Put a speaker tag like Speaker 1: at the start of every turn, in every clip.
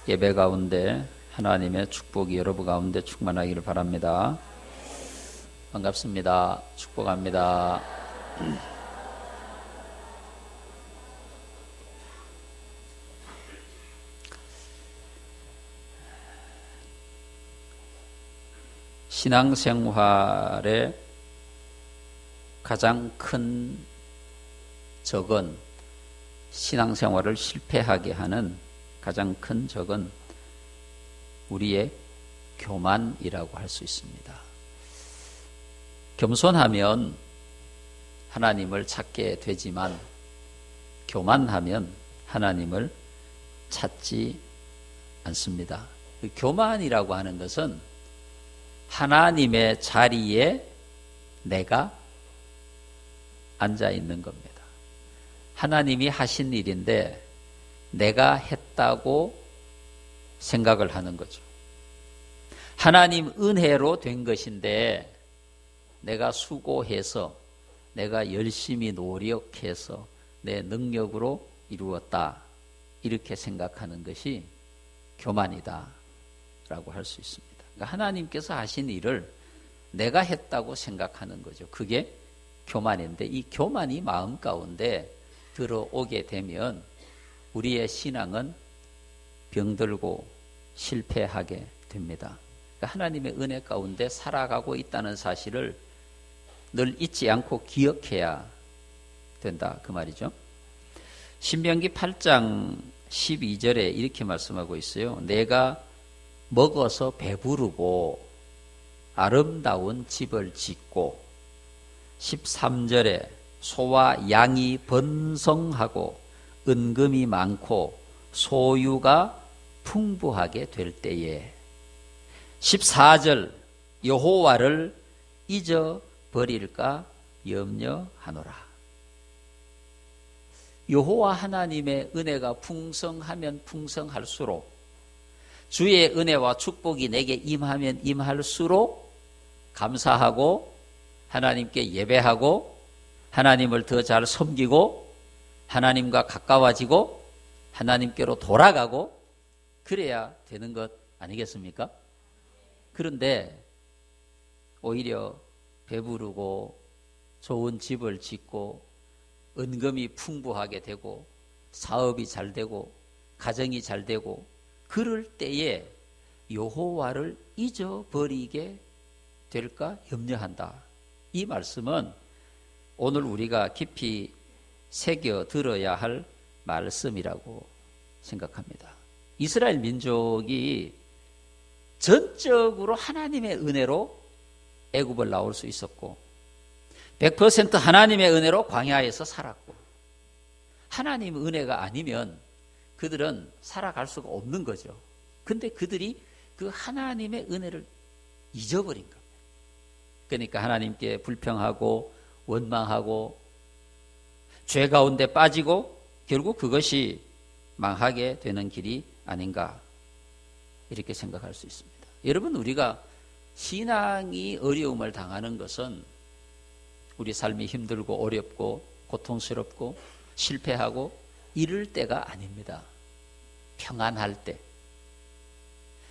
Speaker 1: 예배 가운데 하나님의 축복이 여러분 가운데 충만하기를 바랍니다. 반갑습니다. 축복합니다. 신앙생활의 가장 큰 적은 신앙생활을 실패하게 하는 가장 큰 적은 우리의 교만이라고 할 수 있습니다. 겸손하면 하나님을 찾게 되지만 교만하면 하나님을 찾지 않습니다. 교만이라고 하는 것은 하나님의 자리에 내가 앉아 있는 겁니다. 하나님이 하신 일인데 내가 했다고 생각을 하는 거죠. 하나님 은혜로 된 것인데 내가 수고해서 내가 열심히 노력해서 내 능력으로 이루었다, 이렇게 생각하는 것이 교만이다 라고 할 수 있습니다. 그러니까 하나님께서 하신 일을 내가 했다고 생각하는 거죠. 그게 교만인데, 이 교만이 마음 가운데 들어오게 되면 우리의 신앙은 병들고 실패하게 됩니다. 그러니까 하나님의 은혜 가운데 살아가고 있다는 사실을 늘 잊지 않고 기억해야 된다, 그 말이죠. 신명기 8장 12절에 이렇게 말씀하고 있어요. 내가 먹어서 배부르고 아름다운 집을 짓고, 13절에 소와 양이 번성하고 은금이 많고 소유가 풍부하게 될 때에, 14절 여호와를 잊어버릴까 염려하노라. 여호와 하나님의 은혜가 풍성하면 풍성할수록, 주의 은혜와 축복이 내게 임하면 임할수록 감사하고 하나님께 예배하고 하나님을 더 잘 섬기고 하나님과 가까워지고 하나님께로 돌아가고 그래야 되는 것 아니겠습니까? 그런데 오히려 배부르고 좋은 집을 짓고 은금이 풍부하게 되고 사업이 잘 되고 가정이 잘 되고 그럴 때에 여호와를 잊어버리게 될까 염려한다. 이 말씀은 오늘 우리가 깊이 새겨 들어야 할 말씀이라고 생각합니다. 이스라엘 민족이 전적으로 하나님의 은혜로 애굽을 나올 수 있었고 100% 하나님의 은혜로 광야에서 살았고, 하나님의 은혜가 아니면 그들은 살아갈 수가 없는 거죠. 근데 그들이 그 하나님의 은혜를 잊어버린 겁니다. 그러니까 하나님께 불평하고 원망하고 죄 가운데 빠지고 결국 그것이 망하게 되는 길이 아닌가, 이렇게 생각할 수 있습니다. 여러분, 우리가 신앙이 어려움을 당하는 것은 우리 삶이 힘들고 어렵고 고통스럽고 실패하고 이럴 때가 아닙니다. 평안할 때,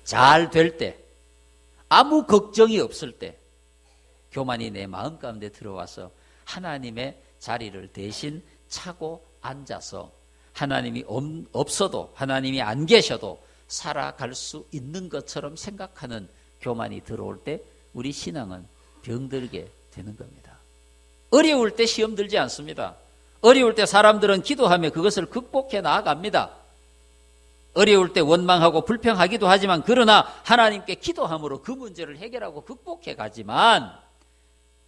Speaker 1: 잘 될 때, 아무 걱정이 없을 때 교만이 내 마음 가운데 들어와서 하나님의 자리를 대신 차고 앉아서 하나님이 없어도, 하나님이 안 계셔도 살아갈 수 있는 것처럼 생각하는 교만이 들어올 때 우리 신앙은 병들게 되는 겁니다. 어려울 때 시험 들지 않습니다. 어려울 때 사람들은 기도하며 그것을 극복해 나아갑니다. 어려울 때 원망하고 불평하기도 하지만, 그러나 하나님께 기도함으로 그 문제를 해결하고 극복해 가지만,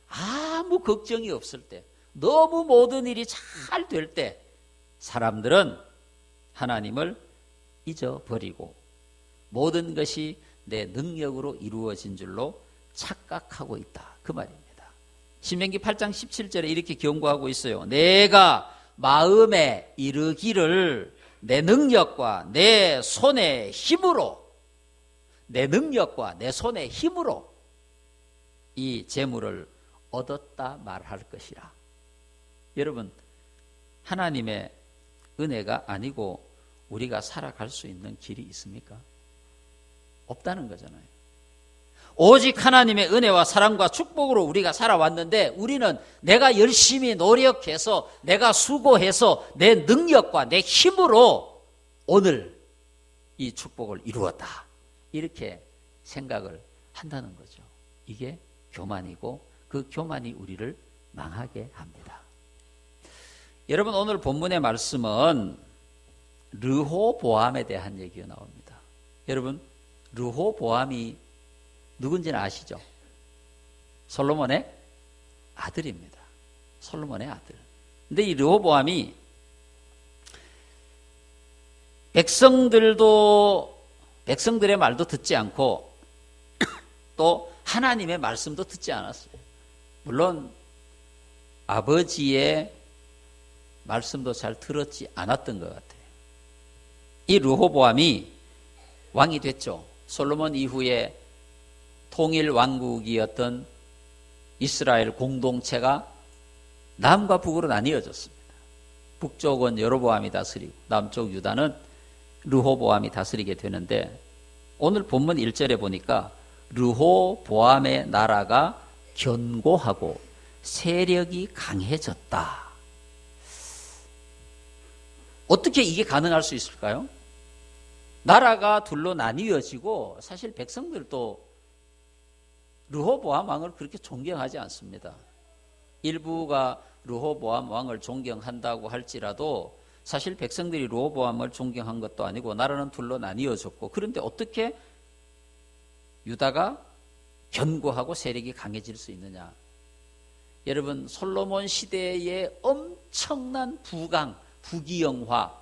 Speaker 1: 아무 걱정이 없을 때, 너무 모든 일이 잘 될 때 사람들은 하나님을 잊어버리고 모든 것이 내 능력으로 이루어진 줄로 착각하고 있다, 그 말입니다. 신명기 8장 17절에 이렇게 경고하고 있어요. 내가 마음에 이르기를 내 능력과 내 손의 힘으로, 내 능력과 내 손의 힘으로 이 재물을 얻었다 말할 것이라. 여러분, 하나님의 은혜가 아니고 우리가 살아갈 수 있는 길이 있습니까? 없다는 거잖아요. 오직 하나님의 은혜와 사랑과 축복으로 우리가 살아왔는데 우리는 내가 열심히 노력해서 내가 수고해서 내 능력과 내 힘으로 오늘 이 축복을 이루었다. 이렇게 생각을 한다는 거죠. 이게 교만이고 그 교만이 우리를 망하게 합니다. 여러분 오늘 본문의 말씀은 르호보암에 대한 얘기가 나옵니다. 여러분 르호보암이 누군지는 아시죠? 솔로몬의 아들입니다. 솔로몬의 아들. 근데 이 르호보암이 백성들의 말도 듣지 않고 또 하나님의 말씀도 듣지 않았어요. 물론 아버지의 말씀도 잘 들었지 않았던 것 같아요. 이 르호보암이 왕이 됐죠. 솔로몬 이후에 통일 왕국이었던 이스라엘 공동체가 남과 북으로 나뉘어졌습니다. 북쪽은 여로보암이 다스리고 남쪽 유다는 르호보암이 다스리게 되는데 오늘 본문 1절에 보니까 르호보암의 나라가 견고하고 세력이 강해졌다. 어떻게 이게 가능할 수 있을까요? 나라가 둘로 나뉘어지고 사실 백성들도 르호보암 왕을 그렇게 존경하지 않습니다. 일부가 르호보암 왕을 존경한다고 할지라도 사실 백성들이 르호보암을 존경한 것도 아니고 나라는 둘로 나뉘어졌고 그런데 어떻게 유다가 견고하고 세력이 강해질 수 있느냐? 여러분 솔로몬 시대의 엄청난 부귀영화,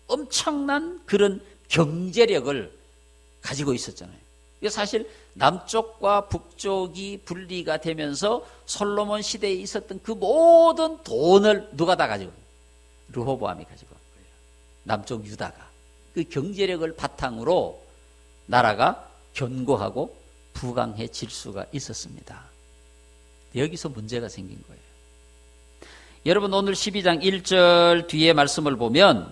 Speaker 1: 엄청난 그런 경제력을 가지고 있었잖아요. 사실 남쪽과 북쪽이 분리가 되면서 솔로몬 시대에 있었던 그 모든 돈을 누가 다 가지고 르호보암이 가지고 간 거예요. 남쪽 유다가. 그 경제력을 바탕으로 나라가 견고하고 부강해질 수가 있었습니다. 여기서 문제가 생긴 거예요. 여러분 오늘 12장 1절 뒤에 말씀을 보면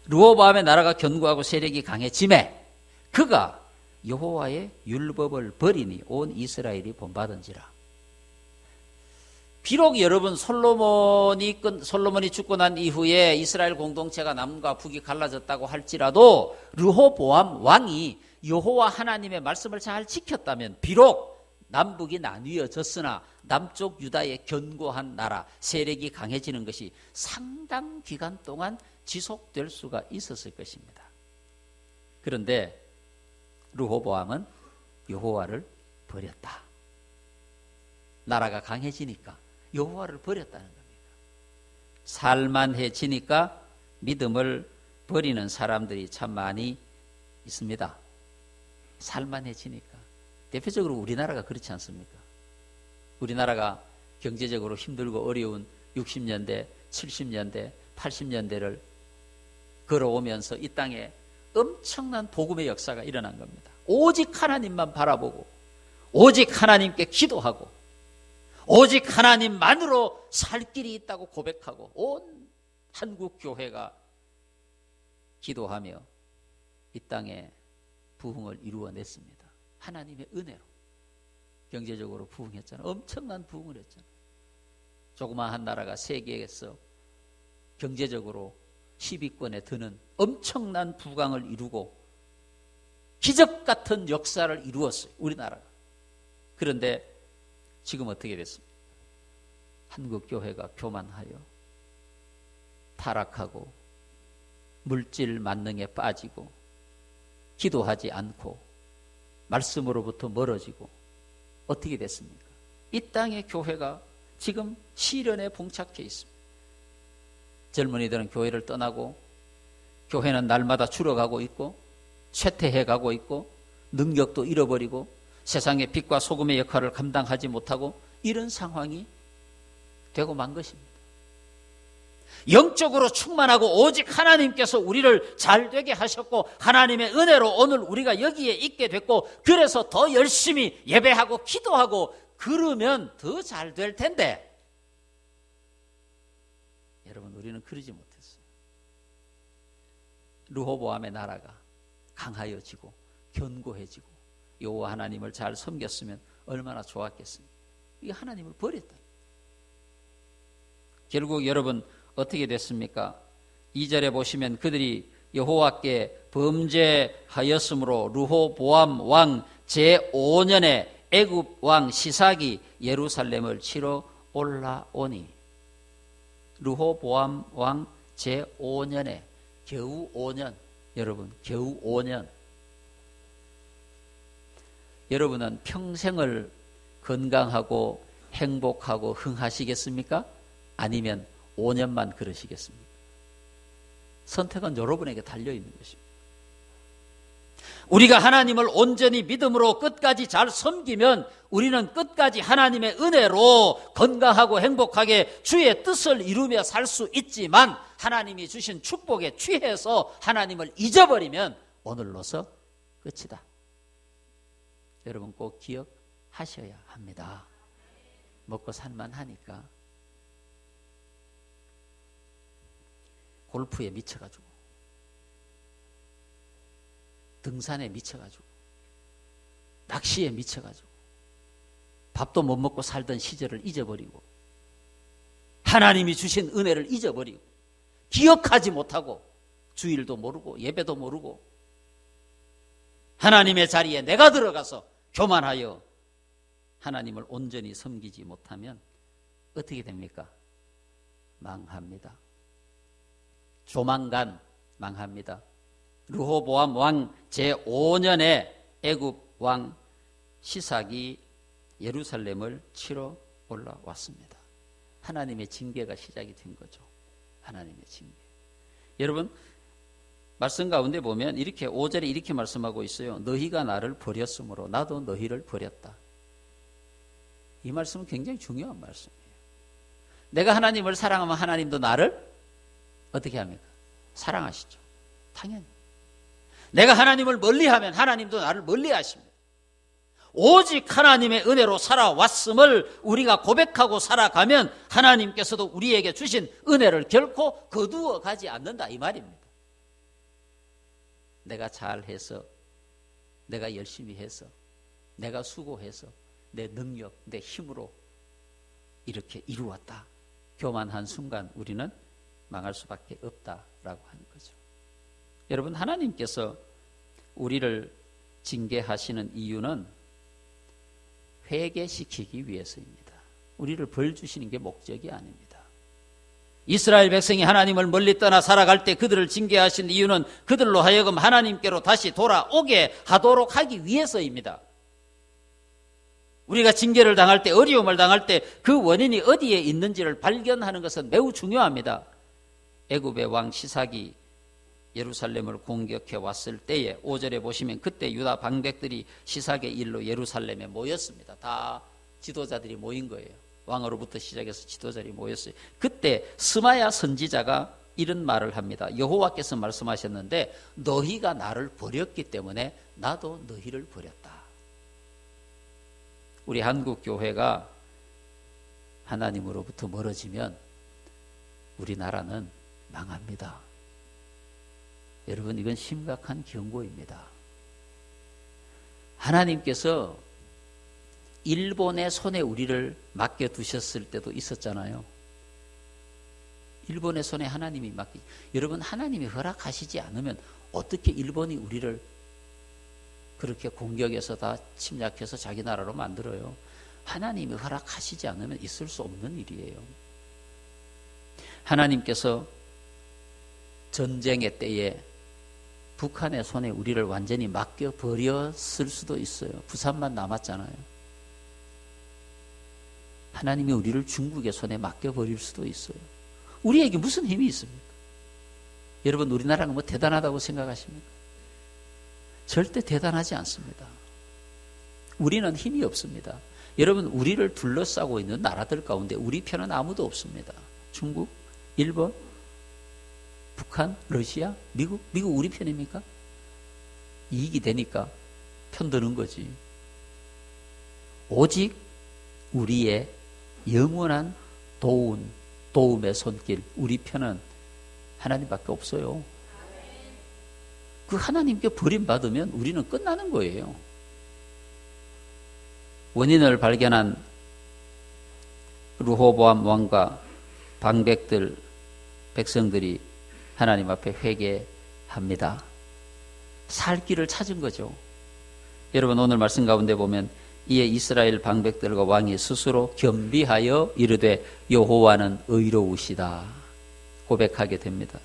Speaker 1: 르호보암의 나라가 견고하고 세력이 강해짐에 그가 여호와의 율법을 버리니 온 이스라엘이 본받은지라. 비록 여러분 솔로몬이 죽고 난 이후에 이스라엘 공동체가 남과 북이 갈라졌다고 할지라도 르호보암 왕이 여호와 하나님의 말씀을 잘 지켰다면 비록 남북이 나뉘어졌으나 남쪽 유다의 견고한 나라, 세력이 강해지는 것이 상당 기간 동안 지속될 수가 있었을 것입니다. 그런데 르호보암은 여호와를 버렸다. 나라가 강해지니까 여호와를 버렸다는 겁니다. 살만해지니까 믿음을 버리는 사람들이 참 많이 있습니다. 살만해지니까. 대표적으로 우리나라가 그렇지 않습니까? 우리나라가 경제적으로 힘들고 어려운 60년대, 70년대, 80년대를 걸어오면서 이 땅에 엄청난 복음의 역사가 일어난 겁니다. 오직 하나님만 바라보고 오직 하나님께 기도하고 오직 하나님만으로 살 길이 있다고 고백하고 온 한국 교회가 기도하며 이 땅에 부흥을 이루어냈습니다. 하나님의 은혜로 경제적으로 부흥했잖아요. 엄청난 부흥을 했잖아요. 조그마한 나라가 세계에서 경제적으로 10위권에 드는 엄청난 부강을 이루고 기적 같은 역사를 이루었어요. 우리나라가. 그런데 지금 어떻게 됐습니까? 한국 교회가 교만하여 타락하고 물질 만능에 빠지고 기도하지 않고 말씀으로부터 멀어지고 어떻게 됐습니까? 이 땅의 교회가 지금 시련에 봉착해 있습니다. 젊은이들은 교회를 떠나고 교회는 날마다 줄어가고 있고 쇠퇴해가고 있고 능력도 잃어버리고 세상의 빛과 소금의 역할을 감당하지 못하고 이런 상황이 되고 만 것입니다. 영적으로 충만하고 오직 하나님께서 우리를 잘되게 하셨고 하나님의 은혜로 오늘 우리가 여기에 있게 됐고 그래서 더 열심히 예배하고 기도하고 그러면 더 잘 될 텐데 여러분 우리는 그러지 못했어요. 르호보암의 나라가 강하여지고 견고해지고 여호와 하나님을 잘 섬겼으면 얼마나 좋았겠습니까? 이 하나님을 버렸다. 결국 여러분 어떻게 됐습니까? 2절에 보시면 그들이 여호와께 범죄하였으므로 르호보암 왕 제5년에 애굽 왕 시삭이 예루살렘을 치러 올라오니, 르호보암 왕 제5년에 겨우 5년, 여러분 겨우 5년. 여러분은 평생을 건강하고 행복하고 흥하시겠습니까? 아니면 5년만 그러시겠습니까? 선택은 여러분에게 달려있는 것입니다. 우리가 하나님을 온전히 믿음으로 끝까지 잘 섬기면 우리는 끝까지 하나님의 은혜로 건강하고 행복하게 주의 뜻을 이루며 살 수 있지만, 하나님이 주신 축복에 취해서 하나님을 잊어버리면 오늘로서 끝이다. 여러분 꼭 기억하셔야 합니다. 먹고 살만 하니까 골프에 미쳐가지고, 등산에 미쳐가지고, 낚시에 미쳐가지고, 밥도 못 먹고 살던 시절을 잊어버리고, 하나님이 주신 은혜를 잊어버리고, 기억하지 못하고, 주일도 모르고 예배도 모르고, 하나님의 자리에 내가 들어가서 교만하여 하나님을 온전히 섬기지 못하면 어떻게 됩니까? 망합니다. 조만간 망합니다. 르호보암 왕 제5년에 애굽 왕 시삭이 예루살렘을 치러 올라왔습니다. 하나님의 징계가 시작이 된 거죠. 하나님의 징계. 여러분 말씀 가운데 보면 이렇게 5절에 이렇게 말씀하고 있어요. 너희가 나를 버렸으므로 나도 너희를 버렸다. 이 말씀은 굉장히 중요한 말씀이에요. 내가 하나님을 사랑하면 하나님도 나를 어떻게 합니까? 사랑하시죠. 당연히. 내가 하나님을 멀리하면 하나님도 나를 멀리하십니다. 오직 하나님의 은혜로 살아왔음을 우리가 고백하고 살아가면 하나님께서도 우리에게 주신 은혜를 결코 거두어 가지 않는다, 이 말입니다. 내가 잘해서, 내가 열심히 해서, 내가 수고해서, 내 능력, 내 힘으로 이렇게 이루었다, 교만한 순간 우리는 망할 수밖에 없다라고 하는 거죠. 여러분 하나님께서 우리를 징계하시는 이유는 회개시키기 위해서입니다. 우리를 벌 주시는 게 목적이 아닙니다. 이스라엘 백성이 하나님을 멀리 떠나 살아갈 때 그들을 징계하신 이유는 그들로 하여금 하나님께로 다시 돌아오게 하도록 하기 위해서입니다. 우리가 징계를 당할 때, 어려움을 당할 때 그 원인이 어디에 있는지를 발견하는 것은 매우 중요합니다. 애굽의 왕 시삭이 예루살렘을 공격해 왔을 때에 5절에 보시면 그때 유다 방백들이 시삭의 일로 예루살렘에 모였습니다. 다 지도자들이 모인 거예요. 왕으로부터 시작해서 지도자들이 모였어요. 그때 스마야 선지자가 이런 말을 합니다. 여호와께서 말씀하셨는데 너희가 나를 버렸기 때문에 나도 너희를 버렸다. 우리 한국 교회가 하나님으로부터 멀어지면 우리나라는 망합니다. 여러분 이건 심각한 경고입니다. 하나님께서 일본의 손에 우리를 맡겨두셨을 때도 있었잖아요. 일본의 손에 하나님이 여러분 하나님이 허락하시지 않으면 어떻게 일본이 우리를 그렇게 공격해서 다 침략해서 자기 나라로 만들어요? 하나님이 허락하시지 않으면 있을 수 없는 일이에요. 하나님께서 전쟁의 때에 북한의 손에 우리를 완전히 맡겨버렸을 수도 있어요. 부산만 남았잖아요. 하나님이 우리를 중국의 손에 맡겨버릴 수도 있어요. 우리에게 무슨 힘이 있습니까? 여러분 우리나라가 뭐 대단하다고 생각하십니까? 절대 대단하지 않습니다. 우리는 힘이 없습니다. 여러분 우리를 둘러싸고 있는 나라들 가운데 우리 편은 아무도 없습니다. 중국, 일본, 북한, 러시아, 미국 우리 편입니까? 이익이 되니까 편드는 거지. 오직 우리의 영원한 도움의 손길, 우리 편은 하나님밖에 없어요. 그 하나님께 버림받으면 우리는 끝나는 거예요. 원인을 발견한 르호보암 왕과 방백들, 백성들이 하나님 앞에 회개합니다. 살 길을 찾은 거죠. 여러분, 오늘 말씀 가운데 보면 이에 이스라엘 방백들과 왕이 스스로 겸비하여 이르되 여호와는 의로우시다 고백하게 됩니다.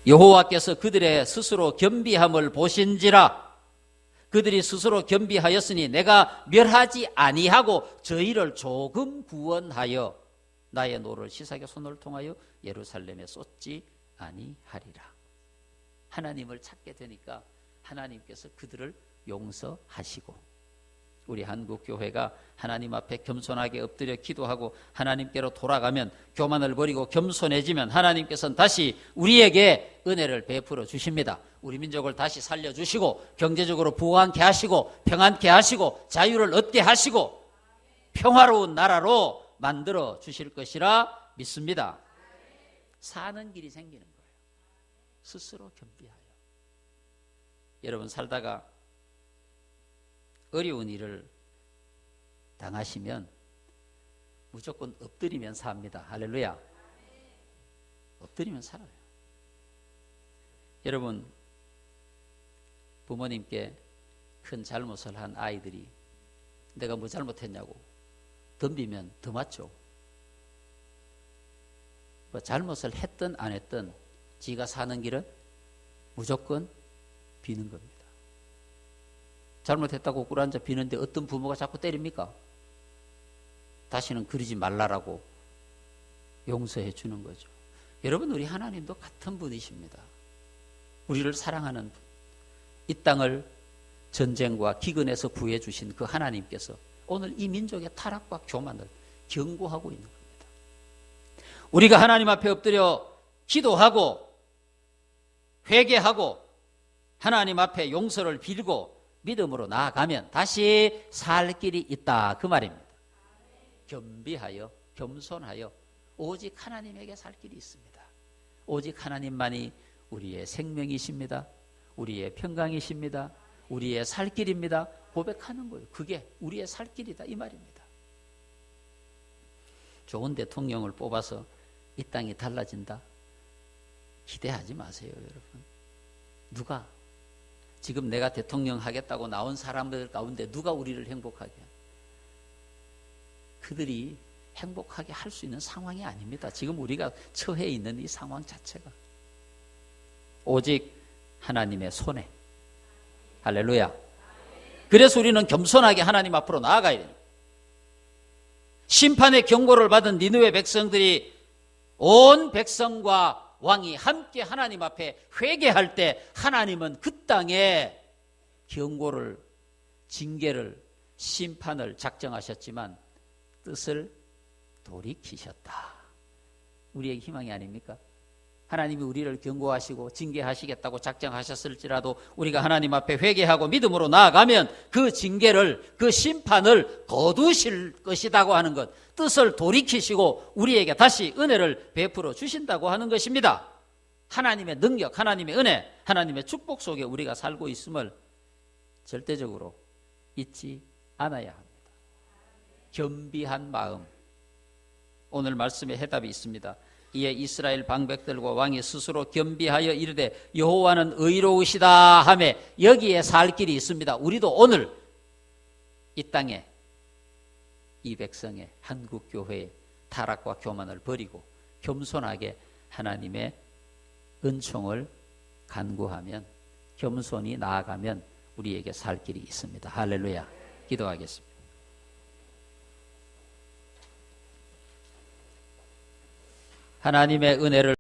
Speaker 1: 여호와께서 그들의 스스로 겸비함을 보신지라. 그들이 스스로 겸비하였으니 내가 멸하지 아니하고 저희를 조금 구원하여 나의 노를 시삭의 손을 통하여 예루살렘에 쏟지 아니하리라. 하나님을 찾게 되니까 하나님께서 그들을 용서하시고, 우리 한국교회가 하나님 앞에 겸손하게 엎드려 기도하고 하나님께로 돌아가면, 교만을 버리고 겸손해지면 하나님께서는 다시 우리에게 은혜를 베풀어 주십니다. 우리 민족을 다시 살려주시고 경제적으로 부강케 하시고 평안케 하시고 자유를 얻게 하시고 평화로운 나라로 만들어 주실 것이라 믿습니다. 사는 길이 생기는 거예요. 스스로 겸비하여. 여러분, 살다가 어려운 일을 당하시면 무조건 엎드리면 삽니다. 할렐루야. 엎드리면 살아요. 여러분, 부모님께 큰 잘못을 한 아이들이 내가 뭐 잘못했냐고 덤비면 더 맞죠. 뭐 잘못을 했든 안 했든 지가 사는 길은 무조건 비는 겁니다. 잘못했다고 꿇어앉아 비는데 어떤 부모가 자꾸 때립니까? 다시는 그러지 말라라고 용서해 주는 거죠. 여러분, 우리 하나님도 같은 분이십니다. 우리를 사랑하는 분, 이 땅을 전쟁과 기근에서 구해 주신 그 하나님께서 오늘 이 민족의 타락과 교만을 경고하고 있는 겁니다. 우리가 하나님 앞에 엎드려 기도하고 회개하고 하나님 앞에 용서를 빌고 믿음으로 나아가면 다시 살 길이 있다, 그 말입니다. 겸비하여 겸손하여 오직 하나님에게 살 길이 있습니다. 오직 하나님만이 우리의 생명이십니다. 우리의 평강이십니다. 우리의 살 길입니다. 고백하는 거예요. 그게 우리의 살 길이다, 이 말입니다. 좋은 대통령을 뽑아서 이 땅이 달라진다? 기대하지 마세요, 여러분. 누가? 지금 내가 대통령 하겠다고 나온 사람들 가운데 누가 우리를 행복하게 해요? 그들이 행복하게 할 수 있는 상황이 아닙니다. 지금 우리가 처해 있는 이 상황 자체가. 오직 하나님의 손에. 할렐루야. 그래서 우리는 겸손하게 하나님 앞으로 나아가야 돼요. 심판의 경고를 받은 니느웨 백성들이 온 백성과 왕이 함께 하나님 앞에 회개할 때 하나님은 그 땅에 경고를, 징계를, 심판을 작정하셨지만 뜻을 돌이키셨다. 우리의 희망이 아닙니까? 하나님이 우리를 경고하시고 징계하시겠다고 작정하셨을지라도 우리가 하나님 앞에 회개하고 믿음으로 나아가면 그 징계를, 그 심판을 거두실 것이라고 하는 것, 뜻을 돌이키시고 우리에게 다시 은혜를 베풀어 주신다고 하는 것입니다. 하나님의 능력, 하나님의 은혜, 하나님의 축복 속에 우리가 살고 있음을 절대적으로 잊지 않아야 합니다. 겸비한 마음. 오늘 말씀에 해답이 있습니다. 이에 이스라엘 방백들과 왕이 스스로 겸비하여 이르되 여호와는 의로우시다 하매, 여기에 살 길이 있습니다. 우리도 오늘 이 땅에 이 백성의 한국교회의 타락과 교만을 버리고 겸손하게 하나님의 은총을 간구하면, 겸손히 나아가면 우리에게 살 길이 있습니다. 할렐루야. 기도하겠습니다. 하나님의 은혜를